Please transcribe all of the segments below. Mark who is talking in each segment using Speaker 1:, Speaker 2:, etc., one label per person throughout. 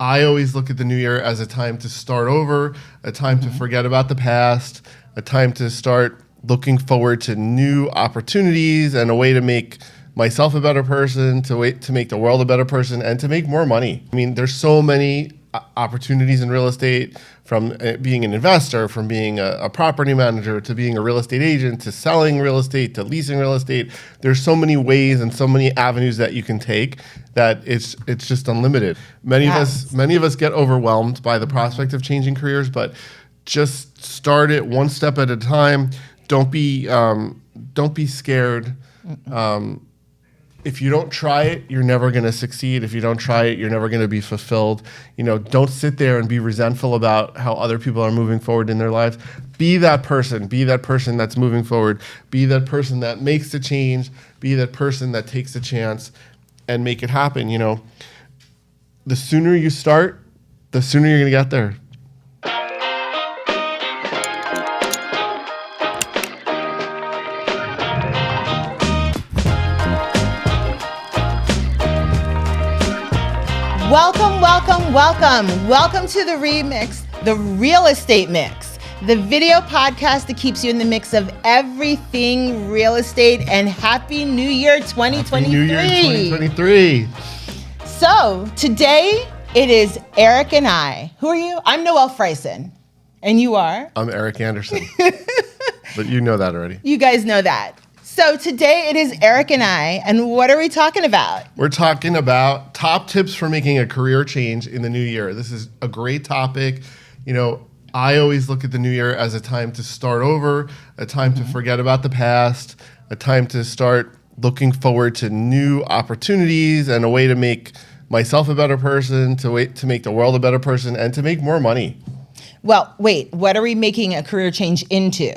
Speaker 1: I always look at the new year as a time to start over, a time to forget about the past, a time to start looking forward to new opportunities and a way to make myself a better person, to make the world a better person, and to make more money. I mean, there's so many opportunities in real estate, from being an investor, from being a property manager, to being a real estate agent, to selling real estate, to leasing real estate. There's so many ways and so many avenues that you can take that it's just unlimited. Many of us get overwhelmed by the prospect of changing careers, but just start it one step at a time. Don't be scared. If you don't try it, you're never going to succeed. If you don't try it, you're never going to be fulfilled. Don't sit there and be resentful about how other people are moving forward in their lives. Be that person. Be that person that's moving forward. Be that person that makes the change. Be that person that takes a chance and make it happen. The sooner you start, the sooner you're going to get there.
Speaker 2: Welcome to the remix, the real estate mix, the video podcast that keeps you in the mix of everything real estate. And Happy New Year 2023.
Speaker 1: Happy New Year 2023.
Speaker 2: So today it is Eric and I. Who are you? I'm Noelle Freisen. And you are?
Speaker 1: I'm Eric Anderson. But you know that already.
Speaker 2: You guys know that. So today it is Eric and I, and what are we talking about?
Speaker 1: We're talking about top tips for making a career change in the new year. This is a great topic. I always look at the new year as a time to start over, a time to forget about the past, a time to start looking forward to new opportunities and a way to make myself a better person, to make the world a better person, and to make more money.
Speaker 2: Well, wait, what are we making a career change into?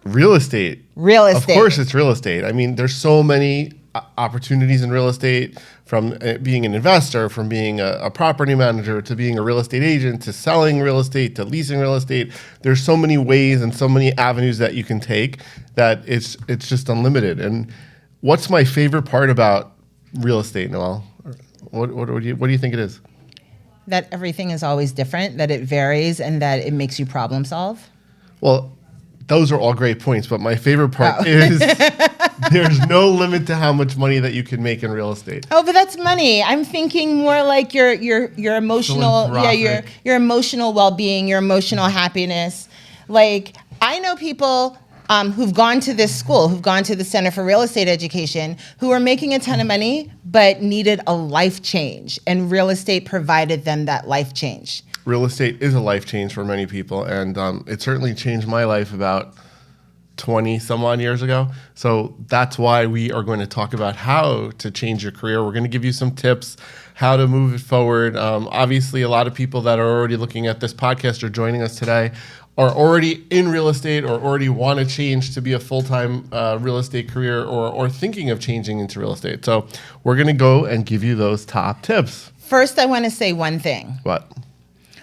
Speaker 1: Real estate.
Speaker 2: Real estate.
Speaker 1: Of course it's real estate. I mean, there's so many opportunities in real estate, from being an investor, from being a property manager, to being a real estate agent, to selling real estate, to leasing real estate. There's so many ways and so many avenues that you can take that it's just unlimited. And what's my favorite part about real estate, Noelle? What do you think it is?
Speaker 2: That everything is always different, that it varies, and that it makes you problem solve?
Speaker 1: Well, those are all great points, but my favorite part is there's no limit to how much money that you can make in real estate.
Speaker 2: Oh, but that's money. I'm thinking more like your emotional, your emotional well-being, your emotional happiness. Like, I know people who've gone to this school, who've gone to the Center for Real Estate Education, who are making a ton of money but needed a life change, and real estate provided them that life change.
Speaker 1: Real estate is a life change for many people, and it certainly changed my life about 20 some odd years ago. So that's why we are going to talk about how to change your career. We're going to give you some tips, how to move it forward. Obviously, a lot of people that are already looking at this podcast or joining us today are already in real estate or already want to change to be a full-time real estate career or thinking of changing into real estate. So we're going to go and give you those top tips.
Speaker 2: First, I want to say one thing.
Speaker 1: What?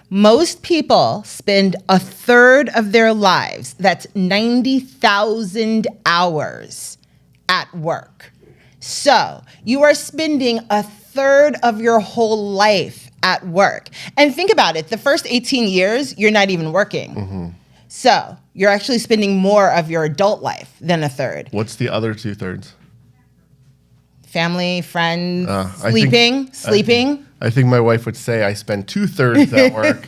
Speaker 2: Most people spend a third of their lives, that's 90,000 hours, at work. So you are spending a third of your whole life at work. And think about it, the first 18 years, you're not even working. Mm-hmm. So you're actually spending more of your adult life than a third.
Speaker 1: What's the other 2/3?
Speaker 2: Family, friends, sleeping.
Speaker 1: I think my wife would say I spend 2/3 at work,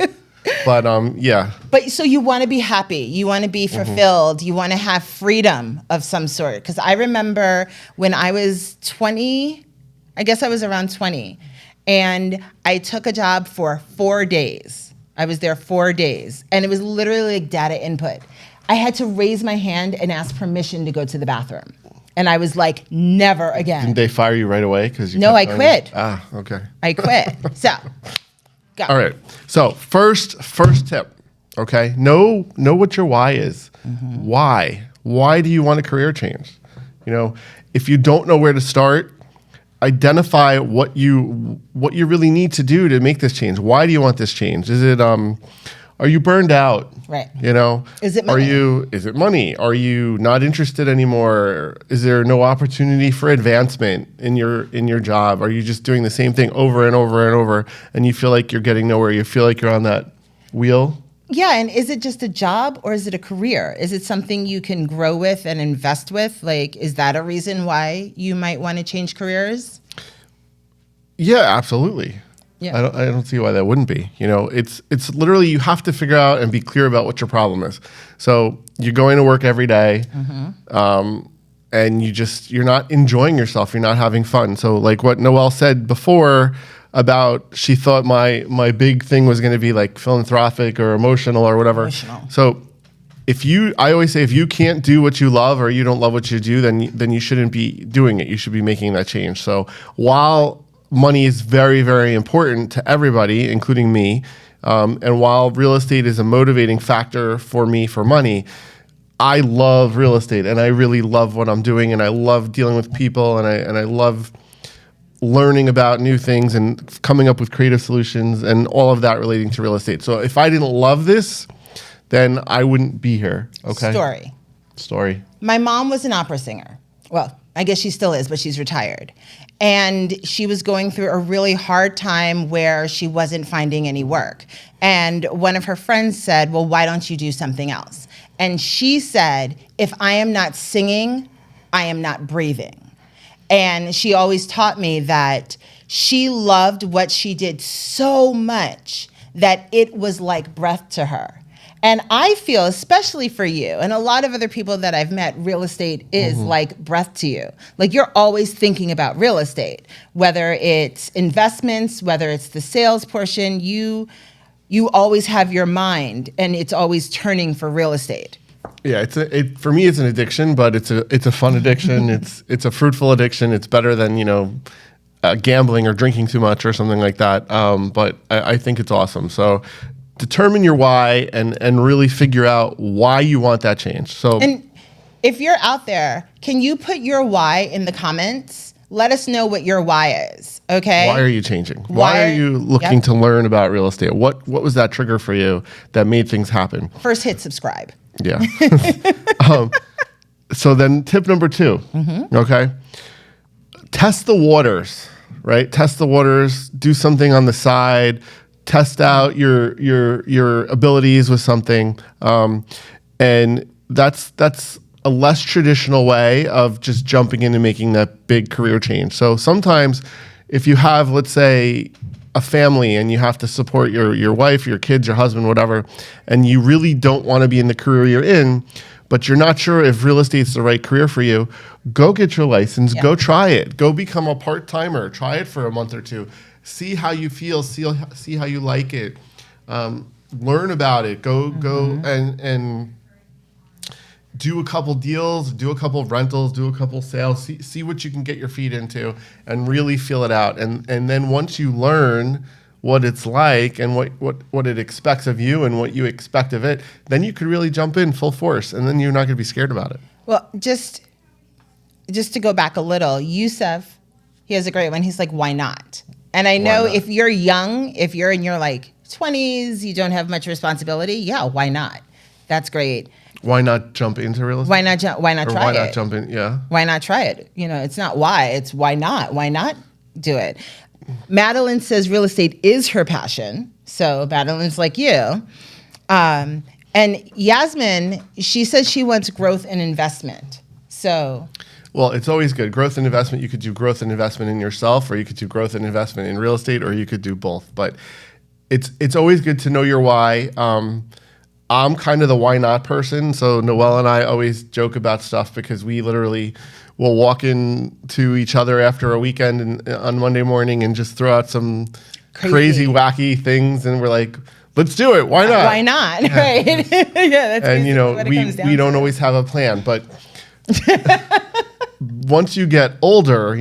Speaker 1: but yeah.
Speaker 2: But so you want to be happy, you want to be fulfilled, you want to have freedom of some sort. Because I remember when I was 20, I guess I was around 20, and I took a job for 4 days. I was there 4 days, and it was literally like data input. I had to raise my hand and ask permission to go to the bathroom. And I was like, never again.
Speaker 1: Didn't they fire you right away?
Speaker 2: No, I quit.
Speaker 1: Okay.
Speaker 2: I quit. So, go.
Speaker 1: All right. So first tip, okay? Know what your why is. Mm-hmm. Why do you want a career change? If you don't know where to start, identify what you really need to do to make this change. Why do you want this change? Is it Are you burned out?
Speaker 2: Right.
Speaker 1: You know,
Speaker 2: Is it money?
Speaker 1: Is it money? Are you not interested anymore? Is there no opportunity for advancement in your job? Are you just doing the same thing over and over and over, and you feel like you're getting nowhere? You feel like you're on that wheel?
Speaker 2: Yeah, and is it just a job or is it a career? Is it something you can grow with and invest with? Like, is that a reason why you might want to change careers?
Speaker 1: Yeah, absolutely.
Speaker 2: Yeah.
Speaker 1: I don't see why that wouldn't be. You know, it's literally you have to figure out and be clear about what your problem is. So you're going to work every day, and you're not enjoying yourself. You're not having fun. So like what Noelle said before about she thought my big thing was going to be like philanthropic or emotional or whatever.
Speaker 2: Emotional.
Speaker 1: So I always say if you can't do what you love or you don't love what you do, then you shouldn't be doing it. You should be making that change. So while money is very, very important to everybody, including me, and while real estate is a motivating factor for me for money, I love real estate and I really love what I'm doing and I love dealing with people and I love learning about new things and coming up with creative solutions and all of that relating to real estate. So if I didn't love this, then I wouldn't be here. Okay. Story.
Speaker 2: My mom was an opera singer. Well, I guess she still is, but she's retired. And she was going through a really hard time where she wasn't finding any work. And one of her friends said, well, why don't you do something else? And she said, if I am not singing, I am not breathing. And she always taught me that she loved what she did so much that it was like breath to her. And I feel, especially for you and a lot of other people that I've met, real estate is like breath to you. Like you're always thinking about real estate, whether it's investments, whether it's the sales portion, you always have your mind and it's always turning for real estate.
Speaker 1: Yeah, for me it's an addiction, but it's a fun addiction. it's a fruitful addiction. It's better than gambling or drinking too much or something like that. But I think it's awesome. So determine your why and really figure out why you want that change. So,
Speaker 2: and if you're out there, can you put your why in the comments? Let us know what your why is. Okay.
Speaker 1: Why are you changing? Why are you looking to learn about real estate? What was that trigger for you that made things happen?
Speaker 2: First, hit subscribe.
Speaker 1: Yeah. So then tip number 2, okay? Test the waters, right? Test the waters, do something on the side, test out your abilities with something. And that's a less traditional way of just jumping in and making that big career change. So sometimes if you have, let's say, a family and you have to support your wife, your kids, your husband, whatever, and you really don't want to be in the career you're in, but you're not sure if real estate's the right career for you, go get your license, go try it, go become a part-timer, try it for a month or two, see how you feel, see how you like it, learn about it, go and do a couple deals, do a couple rentals, do a couple sales, see what you can get your feet into and really feel it out. And then once you learn what it's like and what it expects of you and what you expect of it, then you could really jump in full force and then you're not going to be scared about it.
Speaker 2: Well, just to go back a little, Yusuf, he has a great one. He's like, why not? And I know if you're young, if you're in your like 20s, you don't have much responsibility. Yeah, why not? That's great.
Speaker 1: Why not jump into real estate?
Speaker 2: Why not try it?
Speaker 1: Why not jump in? Yeah.
Speaker 2: Why not try it? It's not why, it's why not? Why not do it? Madeline says real estate is her passion. So Madeline's like you. And Yasmin, she says she wants growth and investment. So.
Speaker 1: Well, it's always good. Growth and investment, you could do growth and investment in yourself, or you could do growth and investment in real estate, or you could do both. But it's always good to know your why. I'm kind of the why not person. So Noelle and I always joke about stuff because we literally will walk into each other after a weekend and on Monday morning and just throw out some crazy wacky things. And we're like, let's do it. Why not?
Speaker 2: Why not? Yeah. Right. Yeah. That's
Speaker 1: and we don't always have a plan, but once you get older,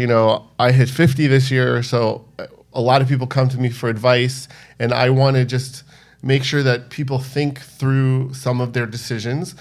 Speaker 1: I hit 50 this year. So a lot of people come to me for advice and I want to just make sure that people think through some of their decisions.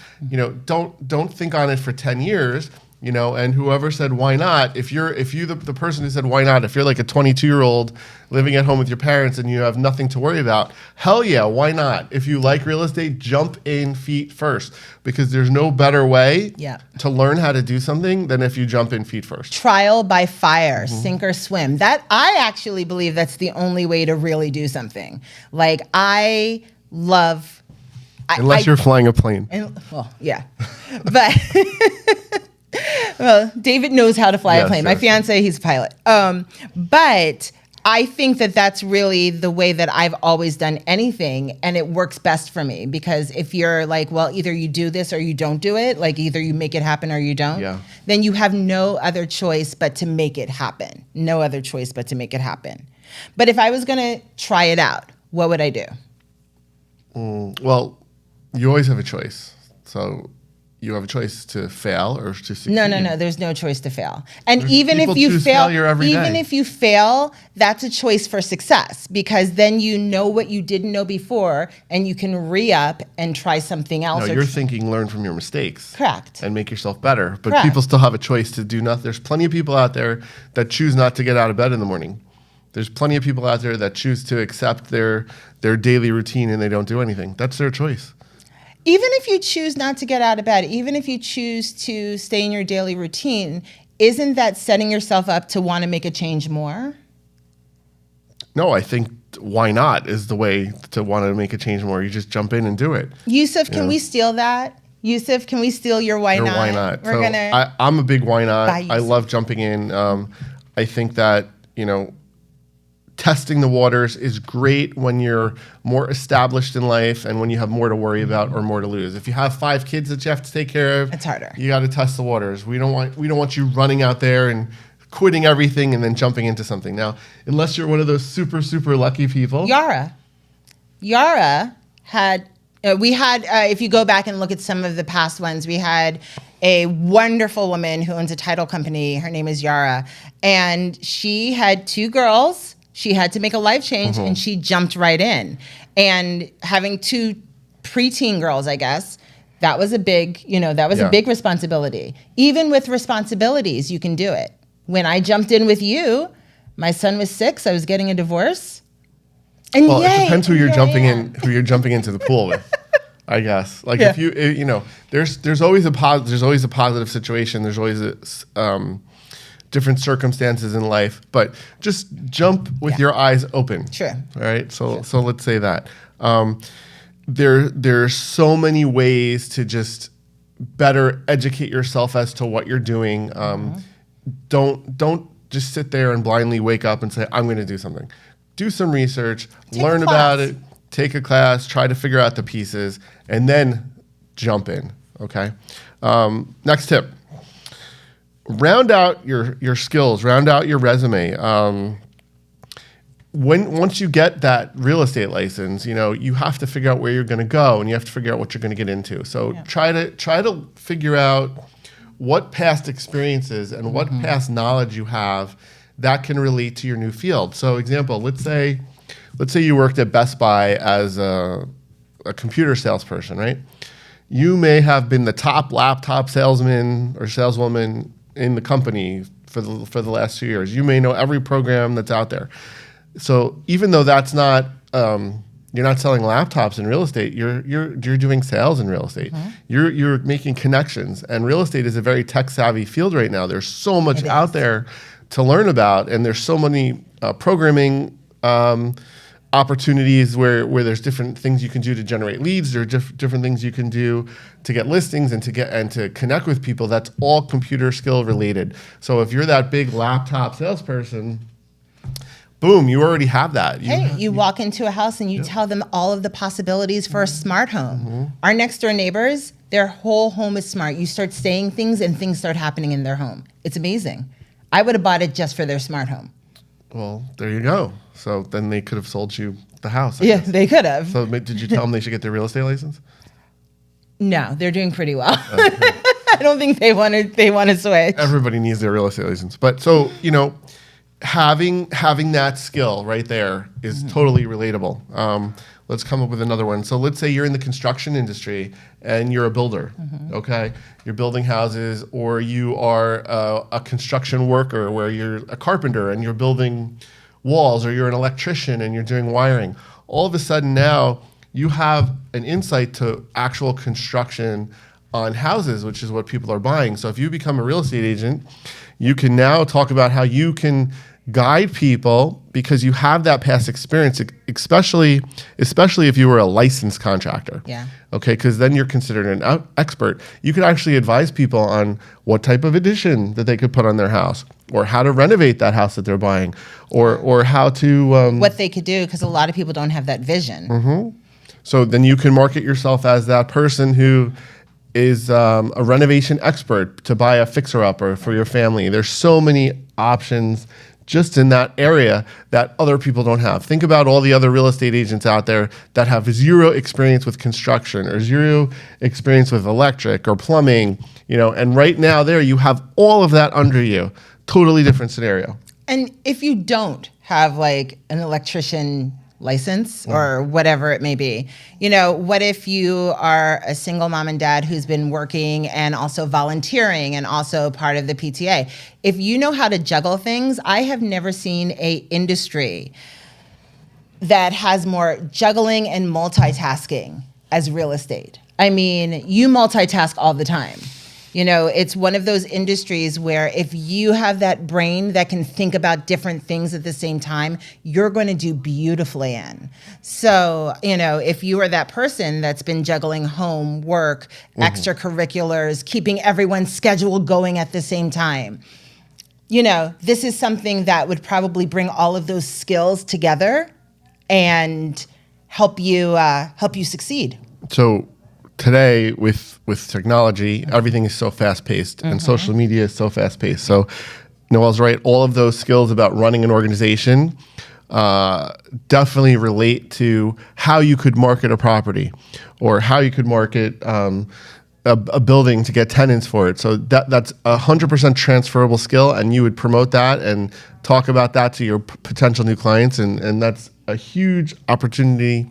Speaker 1: Don't think on it for 10 years. And whoever said why not, if you the person who said why not, if you're like a 22-year-old living at home with your parents and you have nothing to worry about, hell yeah, why not? If you like real estate, jump in feet first, because there's no better way to learn how to do something than if you jump in feet first.
Speaker 2: Trial by fire, sink or swim. That I actually believe that's the only way to really do something. Like I love
Speaker 1: Unless you're flying a plane.
Speaker 2: Well, yeah. But well, David knows how to fly a plane. My fiance, he's a pilot. But I think that that's really the way that I've always done anything, and it works best for me, because if you're like, well, either you do this or you don't do it, like either you make it happen or you don't, then you have no other choice but to make it happen. No other choice but to make it happen. But if I was going to try it out, what would I do?
Speaker 1: Well, you always have a choice. So you have a choice to fail or to succeed.
Speaker 2: No. There's no choice to fail. And even if you fail, if you fail, that's a choice for success, because then you know what you didn't know before and you can re-up and try something else.
Speaker 1: No, you're thinking learn from your mistakes.
Speaker 2: Correct.
Speaker 1: And make yourself better. But people still have a choice to do nothing. There's plenty of people out there that choose not to get out of bed in the morning. There's plenty of people out there that choose to accept their daily routine and they don't do anything. That's their choice.
Speaker 2: Even if you choose not to get out of bed, even if you choose to stay in your daily routine, isn't that setting yourself up to want to make a change more?
Speaker 1: No, I think why not is the way to want to make a change more. You just jump in and do it.
Speaker 2: Yusuf, can we steal that? Yusuf, can we steal your why not?
Speaker 1: Why not? I'm a big why not. I love jumping in. I think that, testing the waters is great when you're more established in life and when you have more to worry about or more to lose. If you have 5 kids that you have to take care of,
Speaker 2: it's harder.
Speaker 1: You got to test the waters. We don't want you running out there and quitting everything and then jumping into something. Now, unless you're one of those super, super lucky people.
Speaker 2: Yara had, if you go back and look at some of the past ones, we had a wonderful woman who owns a title company. Her name is Yara. And she had 2 girls. She had to make a life change, and she jumped right in. And having 2 preteen girls, I guess, that was a big, a big responsibility. Even with responsibilities, you can do it. When I jumped in with you, my son was 6. I was getting a divorce. And
Speaker 1: it depends who you're jumping into the pool with, I guess. Like if you, there's always a positive situation. There's always different circumstances in life, but just jump with your eyes open.
Speaker 2: Sure.
Speaker 1: All right. So let's say that there's so many ways to just better educate yourself as to what you're doing. Don't just sit there and blindly wake up and say, I'm going to do something. Do some research, learn about it, take a class, try to figure out the pieces, and then jump in. Okay. Next tip. Round out your skills, round out your resume. Once you get that real estate license, you have to figure out where you're going to go, and you have to figure out what you're going to get into. So try to figure out what past experiences and what past knowledge you have that can relate to your new field. So, example, let's say you worked at Best Buy as a computer salesperson, right? You may have been the top laptop salesman or saleswoman in the company for the last 2 years. You may know every program that's out there. So even though that's not you're not selling laptops in real estate, you're doing sales in real estate. You're making connections, and real estate is a very tech savvy field right now. There's so much out there to learn about, and there's so many programming opportunities where there's different things you can do to generate leads. There are different things you can do to get listings and to connect with people. That's all computer skill related. So if you're that big laptop salesperson, boom, you already have that.
Speaker 2: You walk into a house and you tell them all of the possibilities for a smart home. Our next door neighbors, their whole home is smart. You start saying things and things start happening in their home. It's amazing. I would have bought it just for their smart home.
Speaker 1: Well, there you go. So then they could have sold you the house.
Speaker 2: Yeah, they could have.
Speaker 1: So did you tell them they should get their real estate license?
Speaker 2: No, they're doing pretty well. I don't think they want to switch.
Speaker 1: Everybody needs their real estate license. But so, having that skill right there is totally relatable. Let's come up with another one. So let's say you're in the construction industry and you're a builder, okay? You're building houses, or you are a construction worker where you're a carpenter and you're building walls, or you're an electrician and you're doing wiring. All of a sudden now you have an insight to actual construction on houses, which is what people are buying. So if you become a real estate agent, you can now talk about how you can guide people because you have that past experience, especially if you were a licensed contractor.
Speaker 2: Yeah.
Speaker 1: Okay, because then you're considered an expert. You could actually advise people on what type of addition that they could put on their house, or how to renovate that house that they're buying, or how to
Speaker 2: what they could do, because a lot of people don't have that vision.
Speaker 1: So then you can market yourself as that person who is a renovation expert to buy a fixer-upper for your family. There's so many options just in that area that other people don't have. Think about all the other real estate agents out there that have zero experience with construction or zero experience with electric or plumbing, and right now there you have all of that under you. Totally different scenario.
Speaker 2: And if you don't have like an electrician license or whatever it may be, what if you are a single mom and dad who's been working and also volunteering and also part of the PTA? If you know how to juggle things, I have never seen a industry that has more juggling and multitasking as real estate. I mean, you multitask all the time. It's one of those industries where if you have that brain that can think about different things at the same time, you're going to do beautifully in. So, if you are that person that's been juggling home, work, extracurriculars, keeping everyone's schedule going at the same time, this is something that would probably bring all of those skills together and help you succeed.
Speaker 1: So today with technology, everything is so fast-paced and social media is so fast-paced. So Noelle's right. All of those skills about running an organization definitely relate to how you could market a property or how you could market a building to get tenants for it. So that's 100% transferable skill, and you would promote that and talk about that to your potential new clients, and that's a huge opportunity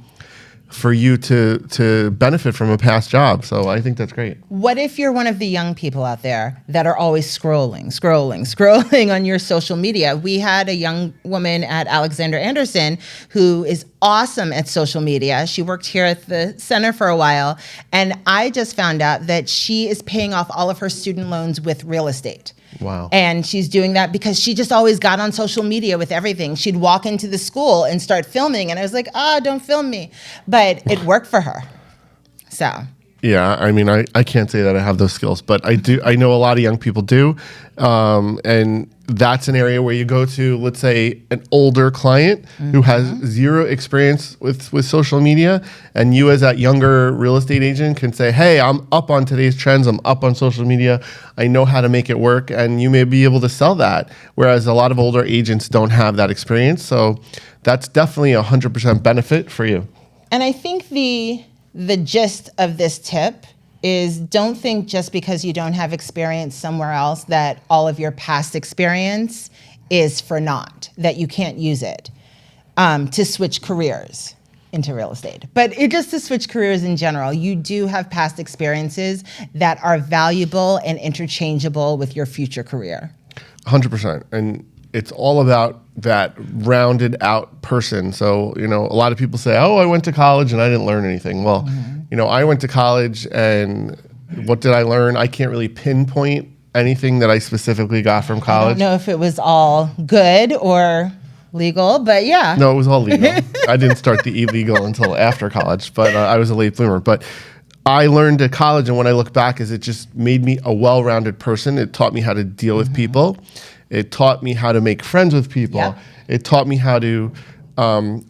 Speaker 1: for you to benefit from a past job. So I think that's great.
Speaker 2: What if you're one of the young people out there that are always scrolling on your social media? We had a young woman at Alexander Anderson who is awesome at social media. She worked here at the center for a while, and I just found out that she is paying off all of her student loans with real estate.
Speaker 1: Wow.
Speaker 2: And she's doing that because she just always got on social media with everything. She'd walk into the school and start filming, and I was like, don't film me. But it worked for her. So.
Speaker 1: Yeah, I mean, I can't say that I have those skills, but I do. I know a lot of young people do. And that's an area where you go to, let's say, an older client who has zero experience with social media, and you as that younger real estate agent can say, hey, I'm up on today's trends, I'm up on social media, I know how to make it work, and you may be able to sell that, whereas a lot of older agents don't have that experience. So that's definitely 100% benefit for you.
Speaker 2: And I think the gist of this tip is, don't think just because you don't have experience somewhere else that all of your past experience is for naught, that you can't use it to switch careers into real estate. But just to switch careers in general, you do have past experiences that are valuable and interchangeable with your future career. 100%.
Speaker 1: And it's all about that rounded out person. So, a lot of people say, I went to college and I didn't learn anything. Well, I went to college, and what did I learn? I can't really pinpoint anything that I specifically got from college.
Speaker 2: I don't know if it was all good or legal, but yeah.
Speaker 1: No, it was all legal. I didn't start the illegal until after college, but I was a late bloomer. But I learned at college, and when I look back, is it just made me a well-rounded person. It taught me how to deal with people. It taught me how to make friends with people. Yep. It taught me how to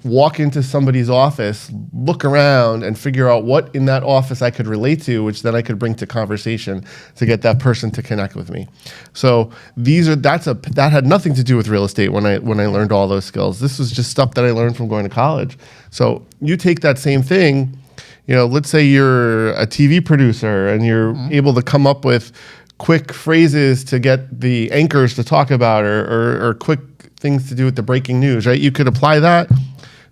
Speaker 1: walk into somebody's office, look around, and figure out what in that office I could relate to, which then I could bring to conversation to get that person to connect with me. So that had nothing to do with real estate when I learned all those skills. This was just stuff that I learned from going to college. So you take that same thing, let's say you're a TV producer and you're able to come up with quick phrases to get the anchors to talk about, or quick things to do with the breaking news, right? You could apply that.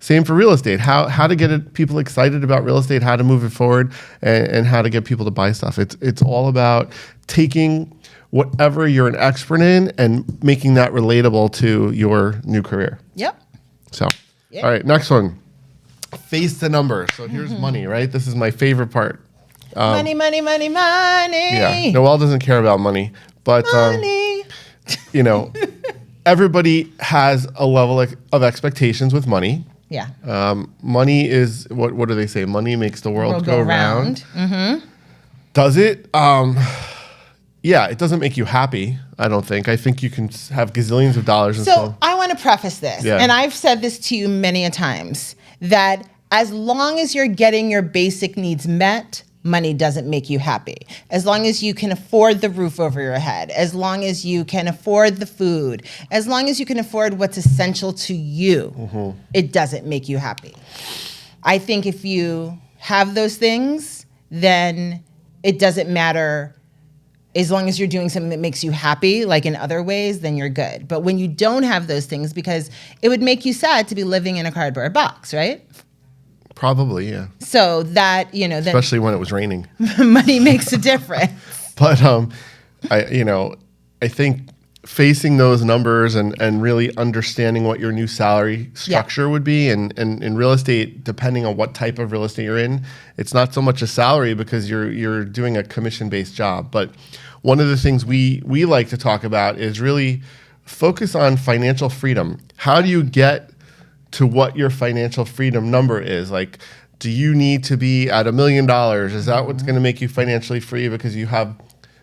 Speaker 1: Same for real estate. How to get people excited about real estate, how to move it forward, and how to get people to buy stuff. It's all about taking whatever you're an expert in and making that relatable to your new career.
Speaker 2: Yep.
Speaker 1: So, all right, next one. Face the number. So here's money, right? This is my favorite part.
Speaker 2: Money, money, money, money.
Speaker 1: Yeah. Noelle doesn't care about money, but
Speaker 2: Money.
Speaker 1: Everybody has a level of expectations with money.
Speaker 2: Yeah.
Speaker 1: Money is what do they say? Money makes the world go round.
Speaker 2: Mm-hmm.
Speaker 1: Does it? Yeah, it doesn't make you happy, I don't think. I think you can have gazillions of dollars. And
Speaker 2: So I want to preface this,
Speaker 1: Yeah.
Speaker 2: and I've said this to you many a times, that as long as you're getting your basic needs met, money doesn't make you happy. As long as you can afford the roof over your head, as long as you can afford the food, as long as you can afford what's essential to you, it doesn't make you happy. I think if you have those things, then it doesn't matter. As long as you're doing something that makes you happy, like in other ways, then you're good. But when you don't have those things, because it would make you sad to be living in a cardboard box, right?
Speaker 1: Probably, yeah.
Speaker 2: So that, then
Speaker 1: Especially when it was raining.
Speaker 2: money makes a difference.
Speaker 1: But I think facing those numbers and really understanding what your new salary structure would be, and in real estate, depending on what type of real estate you're in, it's not so much a salary because you're doing a commission-based job. But one of the things we like to talk about is really focus on financial freedom. How do you get to what your financial freedom number is? Like, do you need to be at $1 million? Is that what's going to make you financially free because you have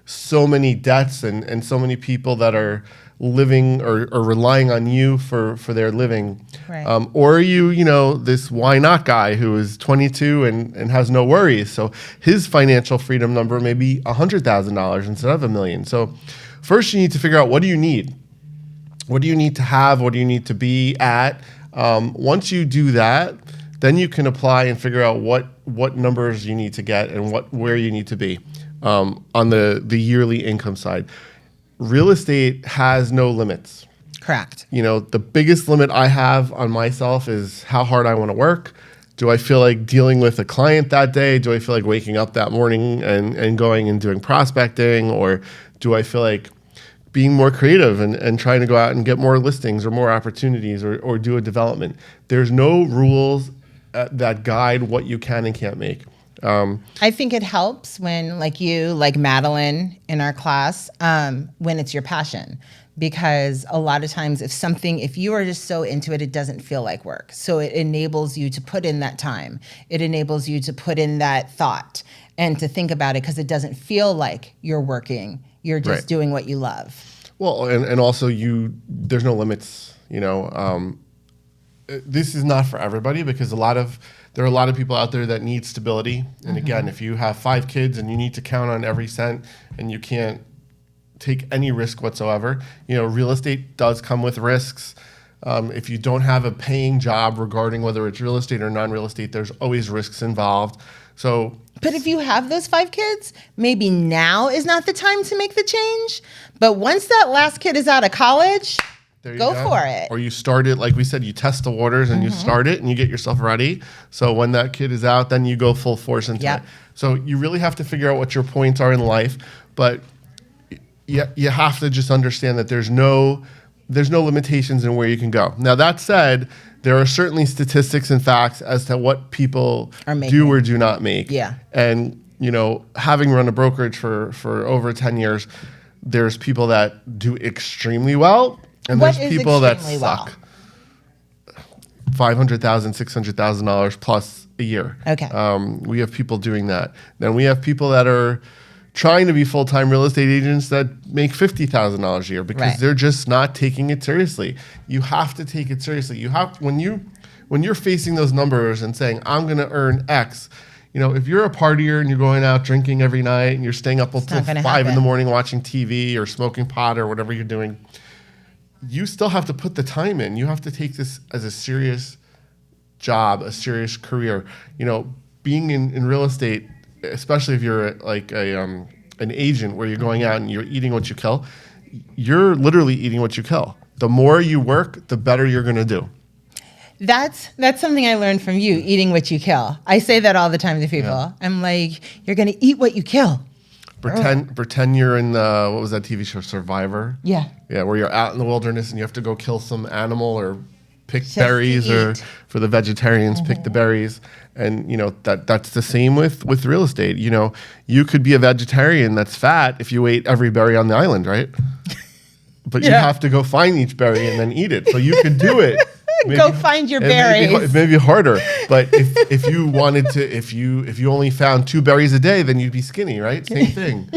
Speaker 1: so many debts and so many people that are living or relying on you for their living?
Speaker 2: Right.
Speaker 1: Or are you, this why not guy who is 22 and has no worries? So his financial freedom number may be $100,000 instead of $1 million. So first you need to figure out, what do you need? What do you need to have? What do you need to be at? Once you do that, then you can apply and figure out what numbers you need to get and where you need to be on the yearly income side. Real estate has no limits.
Speaker 2: Correct.
Speaker 1: The biggest limit I have on myself is how hard I want to work. Do I feel like dealing with a client that day? Do I feel like waking up that morning and going and doing prospecting? Or do I feel like being more creative and trying to go out and get more listings or more opportunities or do a development? There's no rules that guide what you can and can't make.
Speaker 2: I think it helps when, like Madeline in our class, when it's your passion. Because a lot of times if you are just so into it, it doesn't feel like work. So it enables you to put in that time. It enables you to put in that thought and to think about it, because it doesn't feel like you're working. You're just doing what you love.
Speaker 1: Well, and also there's no limits, this is not for everybody, because there are a lot of people out there that need stability. And again, if you have 5 kids and you need to count on every cent and you can't take any risk whatsoever, real estate does come with risks. If you don't have a paying job, regarding whether it's real estate or non-real estate, there's always risks involved.
Speaker 2: But if you have those 5 kids, maybe now is not the time to make the change. But once that last kid is out of college, go for it.
Speaker 1: Or you start it, like we said, you test the waters and you start it and you get yourself ready. So when that kid is out, then you go full force into it. So you really have to figure out what your points are in life. But you have to just understand that there's no limitations in where you can go. Now, that said, there are certainly statistics and facts as to what people do or do not make.
Speaker 2: Yeah.
Speaker 1: And, having run a brokerage for over 10 years, there's people that do extremely well, and there's people that suck. $500,000, $600,000 plus a year.
Speaker 2: Okay.
Speaker 1: We have people doing that. Then we have people that are trying to be full-time real estate agents that make $50,000 a year because they're just not taking it seriously. You have to take it seriously. You have when you're facing those numbers and saying, I'm going to earn X, if you're a partier and you're going out drinking every night and you're staying up until 5 in the morning watching TV or smoking pot or whatever you're doing, you still have to put the time in. You have to take this as a serious job, a serious career. Being in real estate, especially if you're like an agent where you're going out and you're eating what you kill, you're literally eating what you kill. The more you work, the better you're going to do.
Speaker 2: That's something I learned from you, eating what you kill. I say that all the time to people. Yeah. I'm like, you're going to eat what you kill.
Speaker 1: Pretend you're in the, what was that TV show, Survivor?
Speaker 2: Yeah.
Speaker 1: Yeah, where you're out in the wilderness and you have to go kill some animal or pick berries, or for the vegetarians, pick the berries. And, you know, that's the same with real estate. You know, you could be a vegetarian that's fat if you ate every berry on the island, right? But you have to go find each berry and then eat it. So you could do it.
Speaker 2: Maybe, go find your berries.
Speaker 1: It may be harder, but if you wanted to, if you only found 2 berries a day, then you'd be skinny, right? Same thing.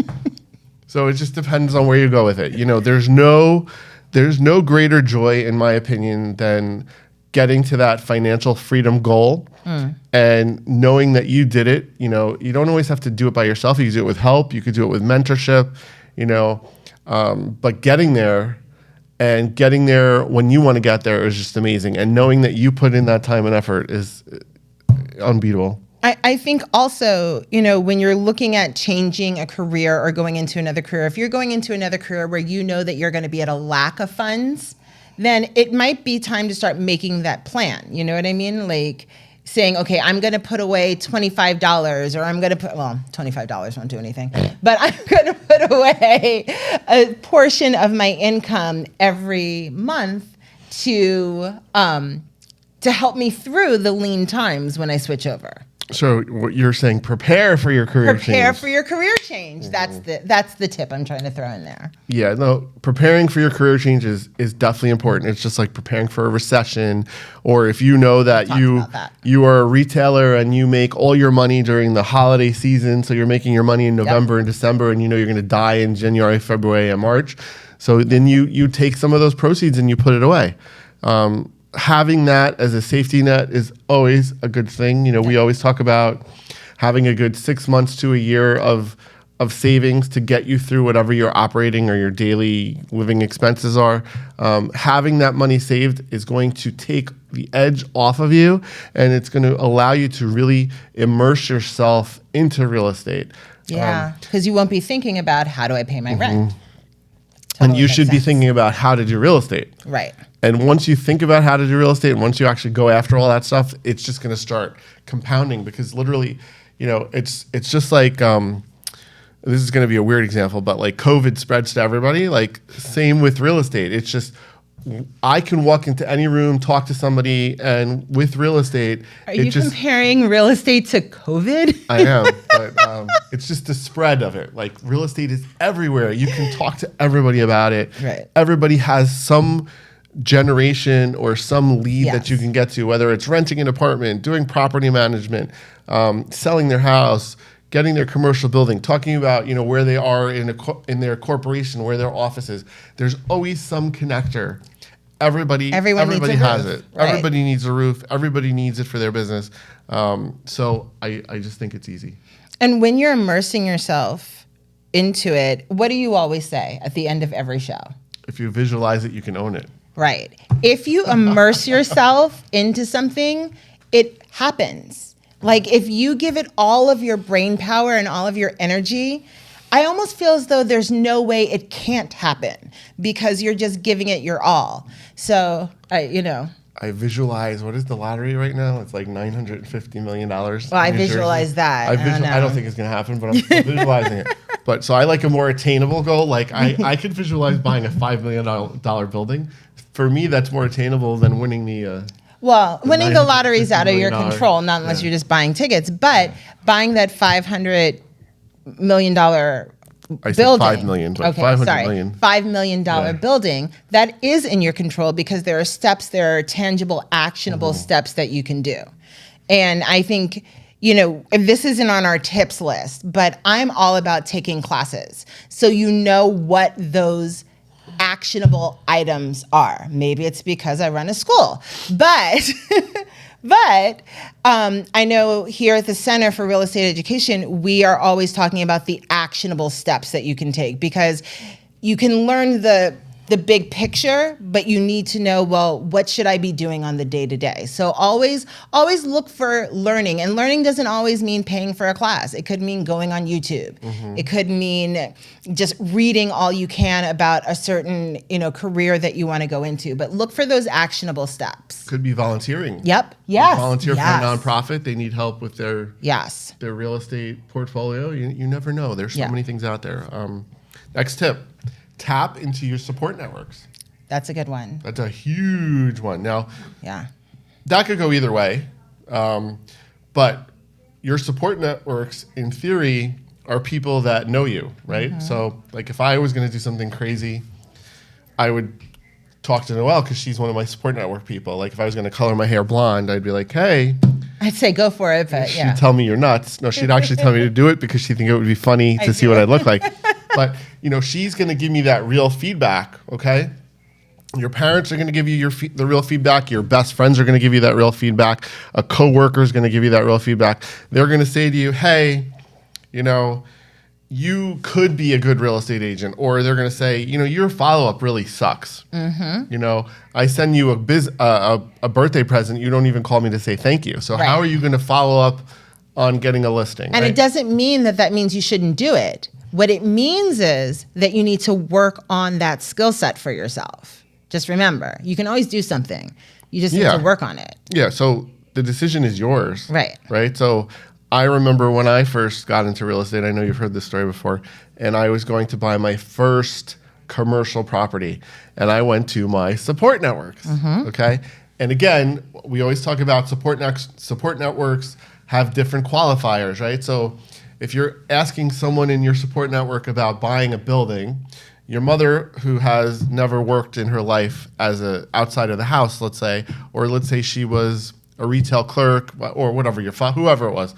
Speaker 1: So it just depends on where you go with it. You know, there's no greater joy, in my opinion, than getting to that financial freedom goal and knowing that you did it. You know, you don't always have to do it by yourself. You can do it with help. You could do it with mentorship. You know, but getting there. And getting there when you want to get there is just amazing. And knowing that you put in that time and effort is unbeatable.
Speaker 2: I think also, you know, when you're looking at changing a career or going into another career, if you're going into another career where you know that you're going to be at a lack of funds, then it might be time to start making that plan. You know what I mean? Like saying, okay, I'm going to put away $25, or I'm going to put, well, $25 won't do anything, but I'm going to put away a portion of my income every month to help me through the lean times when I switch over.
Speaker 1: So what you're saying, prepare for your career change.
Speaker 2: Prepare for your career change. That's the tip I'm trying to throw in there.
Speaker 1: Yeah, no, preparing for your career change is definitely important. It's just like preparing for a recession, or if you know that you are a retailer and you make all your money during the holiday season, so you're making your money in November and December, and you know you're going to die in January, February, and March. So then you take some of those proceeds and you put it away. Having that as a safety net is always a good thing. You know, we always talk about having a good 6 months to a year of savings to get you through whatever your operating or your daily living expenses are. Having that money saved is going to take the edge off of you, and it's going to allow you to really immerse yourself into real estate.
Speaker 2: Yeah, because you won't be thinking about, how do I pay my rent?
Speaker 1: Totally. And you should be thinking about how to do real estate.
Speaker 2: Right.
Speaker 1: And once you think about how to do real estate, and once you actually go after all that stuff, it's just going to start compounding, because literally, you know, it's just like, this is going to be a weird example, but like COVID spreads to everybody. Like same with real estate. It's just, I can walk into any room, talk to somebody, and with real estate,
Speaker 2: are you comparing real estate to COVID?
Speaker 1: I am, but it's just the spread of it. Like real estate is everywhere. You can talk to everybody about it.
Speaker 2: Right.
Speaker 1: Everybody has some generation or some lead that you can get to, whether it's renting an apartment, doing property management, selling their house, getting their commercial building, talking about, you know, where they are in their corporation, where their office is. There's always some connector. Everybody has it. Right. Everybody needs a roof. Everybody needs it for their business. So I just think it's easy.
Speaker 2: And when you're immersing yourself into it, what do you always say at the end of every show?
Speaker 1: If you visualize it, you can own it.
Speaker 2: Right. If you immerse yourself into something, it happens. Like if you give it all of your brain power and all of your energy, I almost feel as though there's no way it can't happen, because you're just giving it your all. So, I
Speaker 1: visualize, what is the lottery right now? It's like $950 million.
Speaker 2: Well, I visualize that.
Speaker 1: I don't think it's going to happen, but I'm still visualizing it. But so I like a more attainable goal. Like I could visualize buying a $5 million building. For me, that's more attainable than winning the...
Speaker 2: winning the lottery is out of your control, not unless you're just buying tickets. But buying that $500 million building.
Speaker 1: I said $5 million, but $500 million.
Speaker 2: $5 million building, that is in your control, because there are tangible, actionable steps that you can do. And I think, this isn't on our tips list, but I'm all about taking classes. So you know what those actionable items are. Maybe it's because I run a school, but I know here at the Center for Real Estate Education, we are always talking about the actionable steps that you can take, because you can learn the the big picture, but you need to know, well, what should I be doing on the day to day? So always look for learning. And learning doesn't always mean paying for a class. It could mean going on YouTube. It could mean just reading all you can about a certain, career that you want to go into. But look for those actionable steps.
Speaker 1: Could be volunteering.
Speaker 2: Yep. Yes.
Speaker 1: Volunteer
Speaker 2: yes.
Speaker 1: for a nonprofit. They need help with their real estate portfolio. You never know. There's so many things out there. Next tip. Tap into your support networks.
Speaker 2: That's a good one.
Speaker 1: That's a huge one. Now, that could go either way. But your support networks, in theory, are people that know you, right? So, like, if I was going to do something crazy, I would talk to Noelle because she's one of my support network people. Like, if I was going to color my hair blonde, I'd be like, hey.
Speaker 2: I'd say go for it, but
Speaker 1: she'd tell me you're nuts. No, she'd actually tell me to do it because she'd think it would be funny to see what I'd look like. But, she's going to give me that real feedback, okay? Your parents are going to give you the real feedback. Your best friends are going to give you that real feedback. A coworker is going to give you that real feedback. They're going to say to you, hey, you could be a good real estate agent. Or they're going to say, your follow-up really sucks. I send you a birthday present. You don't even call me to say thank you. So how are you going to follow up on getting a listing?
Speaker 2: And it doesn't mean that means you shouldn't do it. What it means is that you need to work on that skill set for yourself. Just remember, you can always do something. You just need to work on it.
Speaker 1: Yeah, so the decision is yours.
Speaker 2: Right.
Speaker 1: Right? So I remember when I first got into real estate, I know you've heard this story before, and I was going to buy my first commercial property, and I went to my support networks, okay? And again, we always talk about support networks have different qualifiers, right? So if you're asking someone in your support network about buying a building, your mother, who has never worked in her life outside of the house, let's say, or let's say she was a retail clerk or whatever, whoever it was,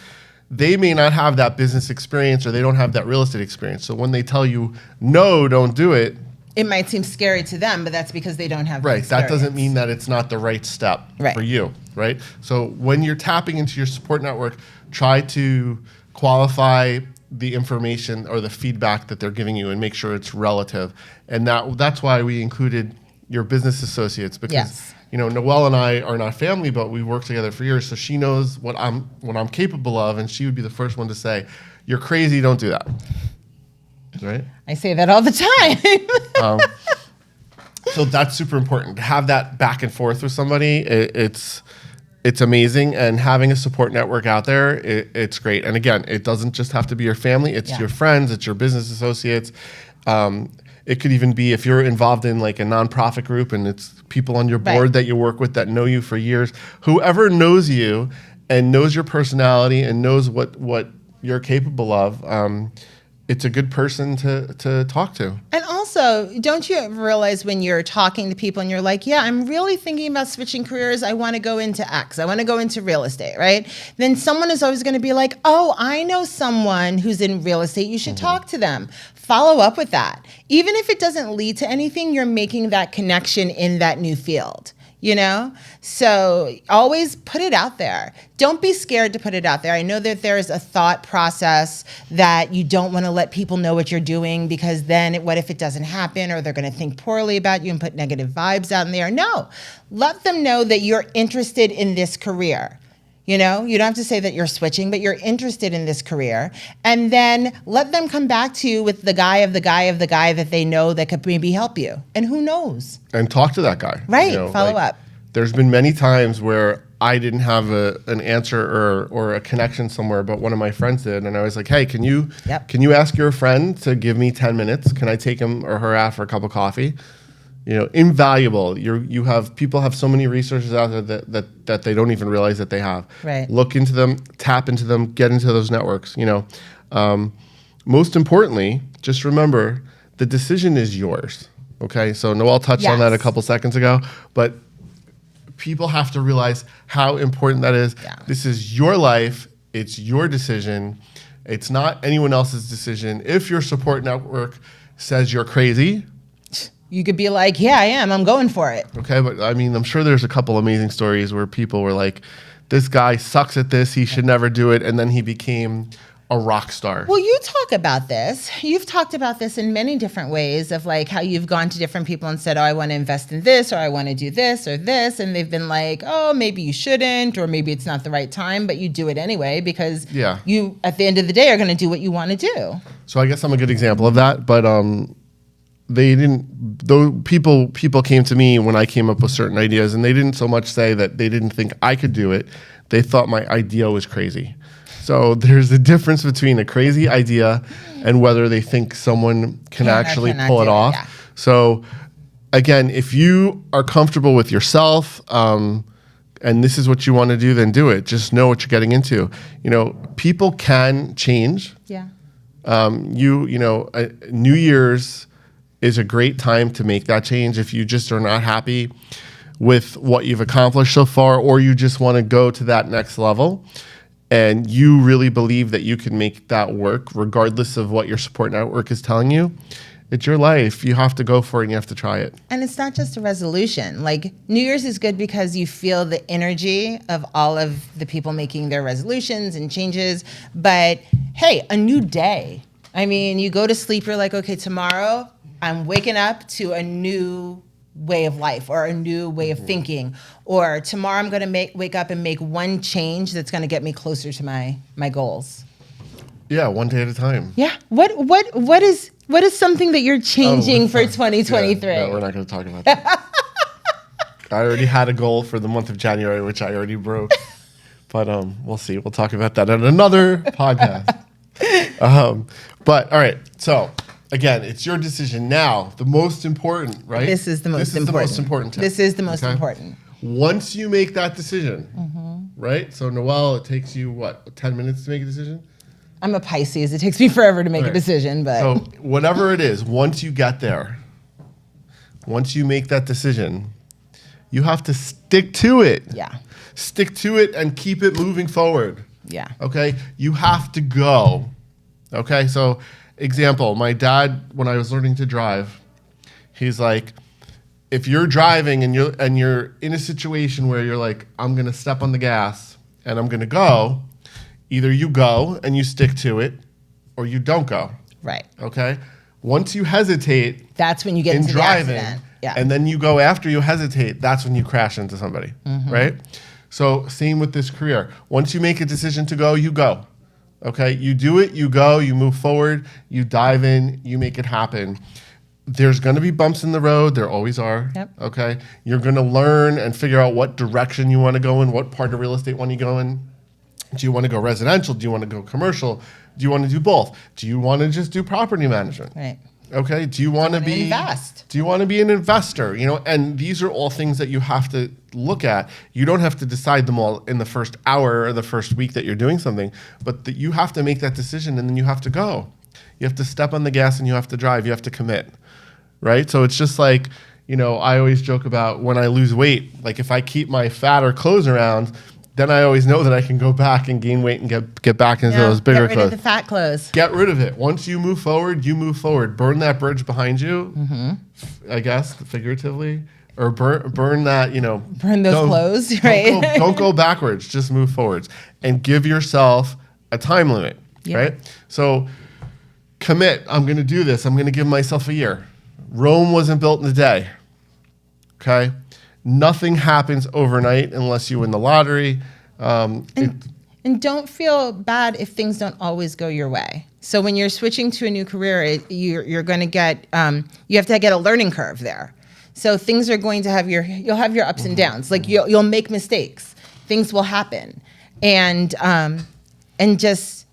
Speaker 1: they may not have that business experience or they don't have that real estate experience. So when they tell you, no, don't do it,
Speaker 2: it might seem scary to them, but that's because they don't have the experience.
Speaker 1: That doesn't mean that it's not the right step for you, right? So when you're tapping into your support network, try to qualify the information or the feedback that they're giving you and make sure it's relative. And that's why we included your business associates, because Noelle and I are not family, but we worked together for years, so she knows what I'm capable of, and she would be the first one to say, "You're crazy, don't do that." Right?
Speaker 2: I say that all the time.
Speaker 1: So that's super important to have that back and forth with somebody. It's amazing, and having a support network out there, it's great. And again, it doesn't just have to be your family; it's your friends, it's your business associates. It could even be if you're involved in like a nonprofit group and it's people on your board that you work with that know you for years. Whoever knows you and knows your personality and knows what you're capable of, it's a good person to talk to.
Speaker 2: And also, don't you ever realize when you're talking to people and you're like, yeah, I'm really thinking about switching careers. I want to go into X. I want to go into real estate, right? Then someone is always going to be like, oh, I know someone who's in real estate. You should talk to them. Follow up with that. Even if it doesn't lead to anything, you're making that connection in that new field. So always put it out there. Don't be scared to put it out there. I know that there's a thought process that you don't want to let people know what you're doing because then what if it doesn't happen or they're going to think poorly about you and put negative vibes out in there. No, let them know that you're interested in this career. You don't have to say that you're switching, but you're interested in this career. And then let them come back to you with the guy that they know that could maybe help you. And who knows? And
Speaker 1: talk to that guy.
Speaker 2: Right. Follow up.
Speaker 1: There's been many times where I didn't have an answer or a connection somewhere, but one of my friends did. And I was like, hey, can you ask your friend to give me 10 minutes? Can I take him or her out for a cup of coffee? Invaluable. People have so many resources out there that they don't even realize that they have.
Speaker 2: Right.
Speaker 1: Look into them, tap into them, get into those networks. Most importantly, just remember the decision is yours. Okay. So Noelle touched on that a couple seconds ago, but people have to realize how important that is.
Speaker 2: Yeah.
Speaker 1: This is your life. It's your decision. It's not anyone else's decision. If your support network says you're crazy,
Speaker 2: you could be like, yeah, I am. I'm going for it.
Speaker 1: Okay, but I mean, I'm sure there's a couple amazing stories where people were like, this guy sucks at this. He should never do it. And then he became a rock star.
Speaker 2: Well, you talk about this. You've talked about this in many different ways of like how you've gone to different people and said, oh, I want to invest in this, or I want to do this or this. And they've been like, oh, maybe you shouldn't, or maybe it's not the right time, but you do it anyway because you, at the end of the day, are going to do what you want to do.
Speaker 1: So I guess I'm a good example of that. But they didn't, though people came to me when I came up with certain ideas, and they didn't so much say that they didn't think I could do it. They thought my idea was crazy. So there's a difference between a crazy idea and whether they think someone can actually pull it off. Yeah. So again, if you are comfortable with yourself, and this is what you want to do, then do it. Just know what you're getting into. You know, people can change.
Speaker 2: Yeah.
Speaker 1: New Year's is a great time to make that change if you just are not happy with what you've accomplished so far, or you just want to go to that next level. And you really believe that you can make that work regardless of what your support network is telling you. It's your life. You have to go for it and you have to try it.
Speaker 2: And it's not just a resolution. Like New Year's is good because you feel the energy of all of the people making their resolutions and changes. But hey, a new day. I mean, you go to sleep, you're like, okay, tomorrow I'm waking up to a new way of life or a new way of thinking, or tomorrow I'm going to wake up and make one change that's going to get me closer to my goals.
Speaker 1: Yeah, one day at a time.
Speaker 2: Yeah. What is something that you're changing for 2023?
Speaker 1: Yeah, we're not going to talk about that. I already had a goal for the month of January, which I already broke. But we'll see. We'll talk about that at another podcast. But all right, so again, it's your decision now. The most important, right?
Speaker 2: This is the most important.
Speaker 1: Tip.
Speaker 2: This is the most important.
Speaker 1: Once you make that decision, right? So Noelle, it takes you, what, 10 minutes to make a decision?
Speaker 2: I'm a Pisces. It takes me forever to make a decision. But
Speaker 1: so whatever it is, once you get there, once you make that decision, you have to stick to it.
Speaker 2: Yeah.
Speaker 1: Stick to it and keep it moving forward.
Speaker 2: Yeah.
Speaker 1: Okay? You have to go. Okay? So example, my dad, when I was learning to drive, he's like, if you're driving and you're in a situation where you're like, I'm going to step on the gas and I'm going to go, either you go and you stick to it or you don't go.
Speaker 2: Right.
Speaker 1: Okay? Once you hesitate,
Speaker 2: that's when you get into
Speaker 1: driving,
Speaker 2: the accident. Yeah.
Speaker 1: And then you go after you hesitate, that's when you crash into somebody. Right? So same with this career. Once you make a decision to go, you go. Okay, you do it, you go, you move forward, you dive in, you make it happen. There's going to be bumps in the road. There always are.
Speaker 2: Yep.
Speaker 1: Okay, you're going to learn and figure out what direction you want to go in, what part of real estate want you go in. Do you want to go residential? Do you want to go commercial? Do you want to do both? Do you want to just do property management?
Speaker 2: Right.
Speaker 1: Okay. Do you want to be
Speaker 2: invest?
Speaker 1: Do you want to be an investor? You know, and these are all things that you have to look at. You don't have to decide them all in the first hour or the first week that you're doing something, but that you have to make that decision and then you have to go. You have to step on the gas and you have to drive. You have to commit, right? So it's just like, you know, I always joke about when I lose weight, like if I keep my fatter clothes around, then I always know that I can go back and gain weight and get back into those bigger clothes.
Speaker 2: Get rid of the fat clothes.
Speaker 1: Get rid of it. Once you move forward, you move forward. Burn that bridge behind you, I guess, figuratively. Or burn that, you know.
Speaker 2: Burn those clothes, right?
Speaker 1: Don't go backwards. Just move forwards. And give yourself a time limit, right? So commit. I'm going to do this. I'm going to give myself a year. Rome wasn't built in a day, okay? Nothing happens overnight unless you win the lottery.
Speaker 2: And don't feel bad if things don't always go your way. So when you're switching to a new career, you're going to get, you have to get a learning curve there. So things are going to have you'll have your ups and downs. Like you'll make mistakes. Things will happen. And just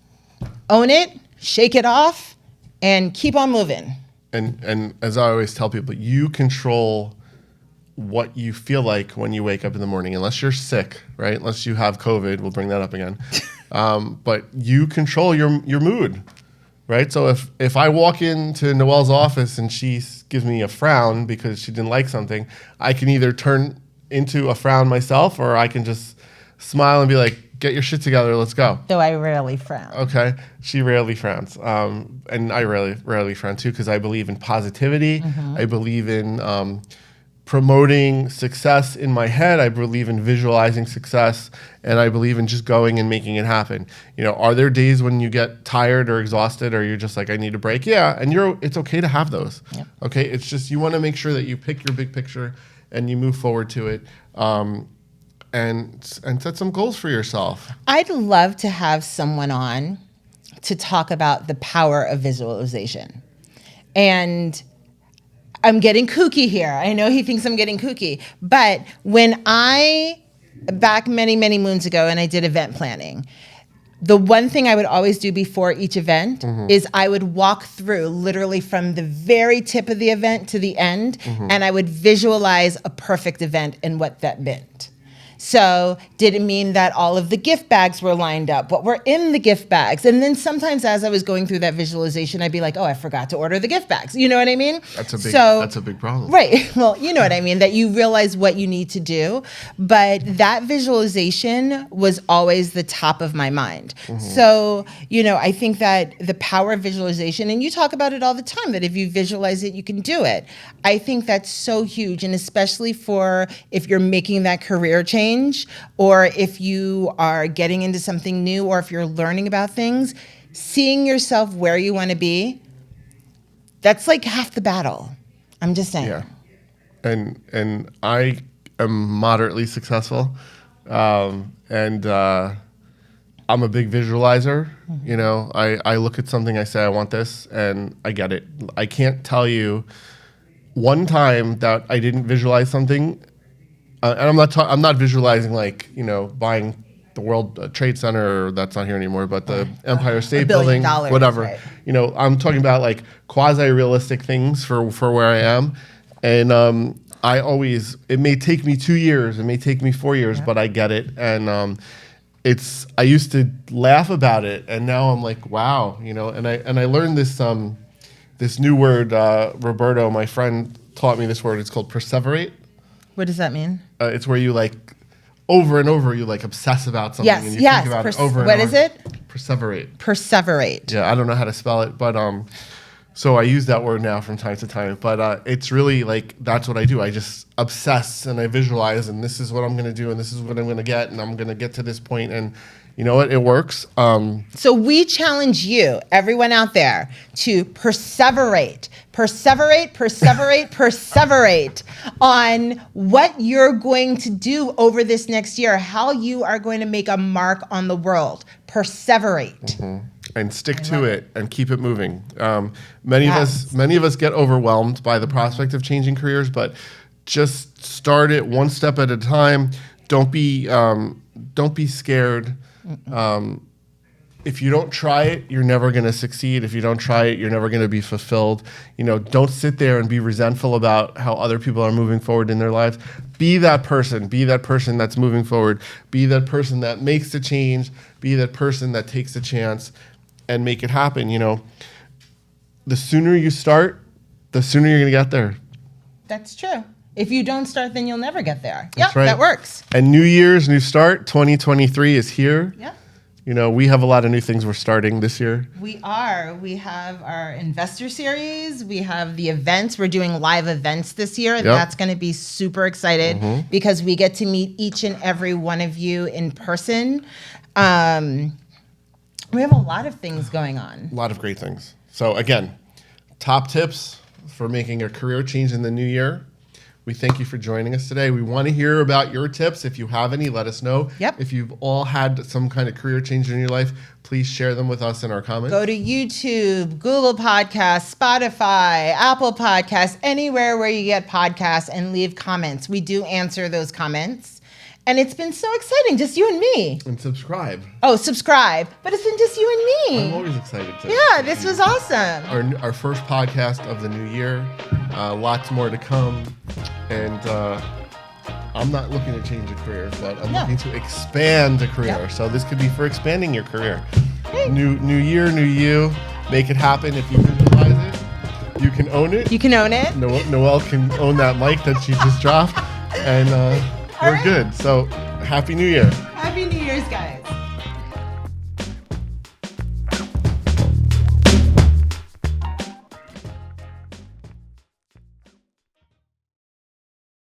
Speaker 2: own it, shake it off, and keep on moving.
Speaker 1: And as I always tell people, you control what you feel like when you wake up in the morning, unless you're sick, right? Unless you have COVID, we'll bring that up again. But you control your mood, right? So if I walk into Noelle's office and she gives me a frown because she didn't like something, I can either turn into a frown myself or I can just smile and be like, get your shit together, let's go.
Speaker 2: Though I rarely frown.
Speaker 1: Okay, she rarely frowns. And I rarely frown too because I believe in positivity. I believe in promoting success in my head. I believe in visualizing success, and I believe in just going and making it happen. Are there days when you get tired or exhausted, or you're just like, I need a break? Yeah, and it's okay to have those.
Speaker 2: Yep.
Speaker 1: Okay, it's just you want to make sure that you pick your big picture and you move forward to it, and set some goals for yourself.
Speaker 2: I'd love to have someone on to talk about the power of visualization. And I'm getting kooky here. I know he thinks I'm getting kooky. But back many, many moons ago, and I did event planning, the one thing I would always do before each event is I would walk through literally from the very tip of the event to the end, and I would visualize a perfect event and what that meant. So did it mean that all of the gift bags were lined up? What were in the gift bags? And then sometimes as I was going through that visualization, I'd be like, oh, I forgot to order the gift bags. You know what I mean?
Speaker 1: That's a big problem.
Speaker 2: Right. Well, you know what I mean, that you realize what you need to do. But that visualization was always the top of my mind. So, I think that the power of visualization, and you talk about it all the time, that if you visualize it, you can do it. I think that's so huge. And especially for if you're making that career change, or if you are getting into something new, or if you're learning about things, seeing yourself where you want to be, that's like half the battle. I'm just saying.
Speaker 1: Yeah. And I am moderately successful. And I'm a big visualizer. I look at something, I say, I want this, and I get it. I can't tell you one time that I didn't visualize something. And I'm not visualizing like, buying the World Trade Center, that's not here anymore, but the Empire State Building, whatever. Right. I'm talking about like quasi-realistic things for where I am. And it may take me 2 years, it may take me 4 years, but I get it. And I used to laugh about it, and now I'm like, wow, and I learned this new word, Roberto, my friend, taught me this word. It's called perseverate.
Speaker 2: What does that mean?
Speaker 1: It's where you over and over, you obsess about something.
Speaker 2: Yes,
Speaker 1: and you think about it over and over.
Speaker 2: What is it?
Speaker 1: Perseverate.
Speaker 2: Perseverate.
Speaker 1: Yeah, I don't know how to spell it, but so I use that word now from time to time. But it's really that's what I do. I just obsess and I visualize, and this is what I'm going to do, and this is what I'm going to get, and I'm going to get to this point, and you know what? It works.
Speaker 2: So we challenge you, everyone out there, to perseverate on what you're going to do over this next year, how you are going to make a mark on the world. Perseverate.
Speaker 1: And stick to it and keep it moving. Many of us get overwhelmed by the prospect of changing careers, but just start it one step at a time. Don't be scared. If you don't try it, you're never going to succeed. If you don't try it, you're never going to be fulfilled. Don't sit there and be resentful about how other people are moving forward in their lives. Be that person. Be that person that's moving forward. Be that person that makes the change. Be that person that takes the chance and make it happen. The sooner you start, the sooner you're going to get there.
Speaker 2: That's true. If you don't start, then you'll never get there.
Speaker 1: That's right.
Speaker 2: That works.
Speaker 1: And New Year's, new start, 2023 is here.
Speaker 2: Yeah.
Speaker 1: We have a lot of new things we're starting this year.
Speaker 2: We are. We have our investor series. We have the events. We're doing live events this year. Yep. That's going to be super excited because we get to meet each and every one of you in person. We have a lot of things going on.
Speaker 1: A lot of great things. So again, top tips for making a career change in the new year. We thank you for joining us today. We want to hear about your tips. If you have any, let us know.
Speaker 2: Yep.
Speaker 1: If you've all had some kind of career change in your life, please share them with us in our comments.
Speaker 2: Go to YouTube, Google Podcasts, Spotify, Apple Podcasts, anywhere where you get podcasts, and leave comments. We do answer those comments. And it's been so exciting, just you and me.
Speaker 1: And subscribe.
Speaker 2: Oh, subscribe. But it's been just you and me.
Speaker 1: I'm always excited to.
Speaker 2: Yeah, this was awesome.
Speaker 1: Our first podcast of the new year. Lots more to come. And I'm not looking to change a career, but I'm looking to expand a career. Yep. So this could be for expanding your career. Hey. New year, new you. Make it happen. If you visualize it, you can own it.
Speaker 2: You can own it.
Speaker 1: Noelle can own that mic that she just dropped. And we're good. So happy New Year.
Speaker 2: Happy New Year's, guys.